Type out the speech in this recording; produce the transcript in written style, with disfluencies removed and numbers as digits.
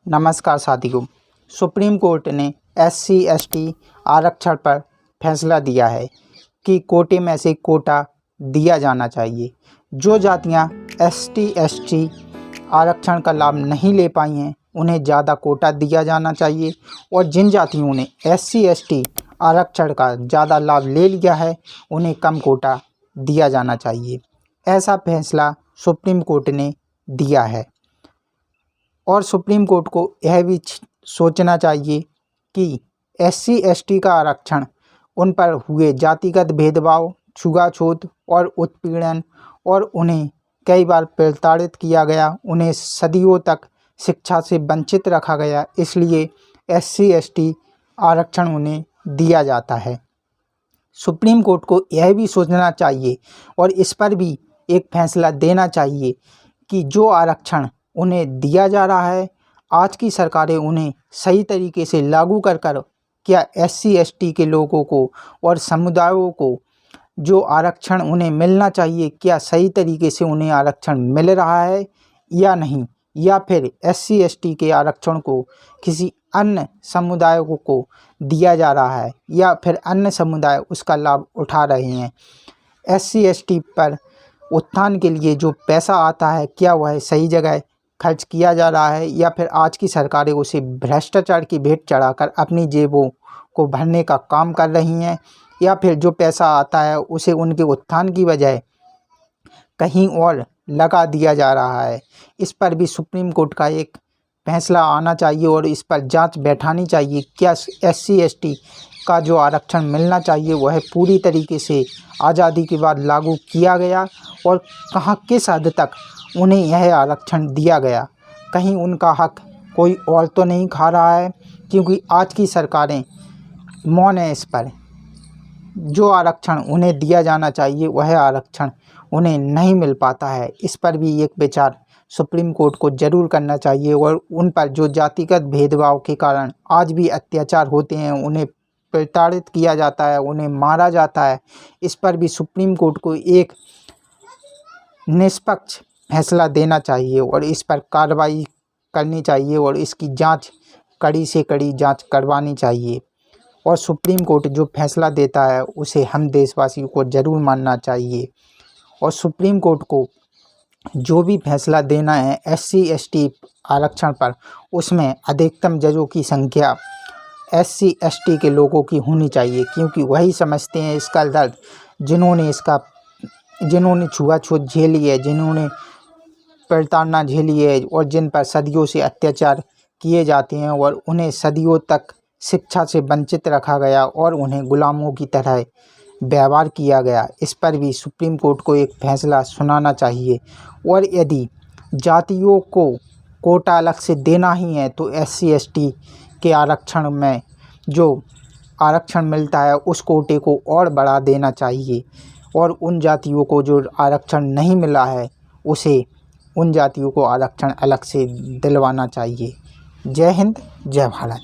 नमस्कार साथियों। Supreme court ने SC/ST आरक्षण पर फैसला दिया है कि कोटे में से कोटा दिया जाना चाहिए। जो जातियां ST/ST आरक्षण का लाभ नहीं ले पाई हैं उन्हें ज़्यादा कोटा दिया जाना चाहिए और जिन जातियों ने SC/ST आरक्षण का ज़्यादा लाभ ले लिया है उन्हें कम कोटा दिया जाना चाहिए। ऐसा फैसला सुप्रीम कोर्ट ने दिया है और सुप्रीम कोर्ट को यह भी सोचना चाहिए कि SC/ST का आरक्षण उन पर हुए जातिगत भेदभाव, छुआछूत और उत्पीड़न और उन्हें कई बार प्रताड़ित किया गया, उन्हें सदियों तक शिक्षा से वंचित रखा गया, इसलिए SC/ST आरक्षण उन्हें दिया जाता है। सुप्रीम कोर्ट को यह भी सोचना चाहिए और इस पर भी एक फैसला देना चाहिए कि जो आरक्षण उन्हें दिया जा रहा है, आज की सरकारें उन्हें सही तरीके से लागू कर क्या SC/ST के लोगों को और समुदायों को जो आरक्षण उन्हें मिलना चाहिए, क्या सही तरीके से उन्हें आरक्षण मिल रहा है या नहीं, या फिर SC/ST के आरक्षण को किसी अन्य समुदायों को दिया जा रहा है या फिर अन्य समुदाय उसका लाभ उठा रहे हैं। SC/ST पर उत्थान के लिए जो पैसा आता है क्या वह सही जगह खर्च किया जा रहा है या फिर आज की सरकारें उसे भ्रष्टाचार की भेंट चढ़ाकर अपनी जेबों को भरने का काम कर रही हैं, या फिर जो पैसा आता है उसे उनके उत्थान की बजाय कहीं और लगा दिया जा रहा है। इस पर भी सुप्रीम कोर्ट का एक फैसला आना चाहिए और इस पर जांच बैठानी चाहिए। क्या SC/ST का जो आरक्षण मिलना चाहिए वह पूरी तरीके से आज़ादी के बाद लागू किया गया और कहाँ किस हद तक उन्हें यह आरक्षण दिया गया, कहीं उनका हक कोई और तो नहीं खा रहा है, क्योंकि आज की सरकारें मौन है इस पर। जो आरक्षण उन्हें दिया जाना चाहिए वह आरक्षण उन्हें नहीं मिल पाता है। इस पर भी एक विचार सुप्रीम कोर्ट को ज़रूर करना चाहिए और उन पर जो जातिगत भेदभाव के कारण आज भी अत्याचार होते हैं, उन्हें प्रताड़ित किया जाता है, उन्हें मारा जाता है, इस पर भी सुप्रीम कोर्ट को एक निष्पक्ष फैसला देना चाहिए और इस पर कार्रवाई करनी चाहिए और इसकी जांच कड़ी से कड़ी जांच करवानी चाहिए। और सुप्रीम कोर्ट जो फैसला देता है उसे हम देशवासियों को ज़रूर मानना चाहिए और सुप्रीम कोर्ट को जो भी फैसला देना है SC/ST आरक्षण पर, उसमें अधिकतम जजों की संख्या SC/ST के लोगों की होनी चाहिए, क्योंकि वही समझते हैं इसका दर्द, जिन्होंने छुआछूत झेली है, जिन्होंने प्रताड़ना झेली है और जिन पर सदियों से अत्याचार किए जाते हैं और उन्हें सदियों तक शिक्षा से वंचित रखा गया और उन्हें गुलामों की तरह व्यवहार किया गया। इस पर भी सुप्रीम कोर्ट को एक फैसला सुनाना चाहिए और यदि जातियों को कोटा अलग से देना ही है तो SC/ST के आरक्षण में जो आरक्षण मिलता है उस कोटे को और बढ़ा देना चाहिए और उन जातियों को जो आरक्षण नहीं मिला है उसे उन जातियों को आरक्षण अलग से दिलवाना चाहिए। जय हिंद, जय भारत।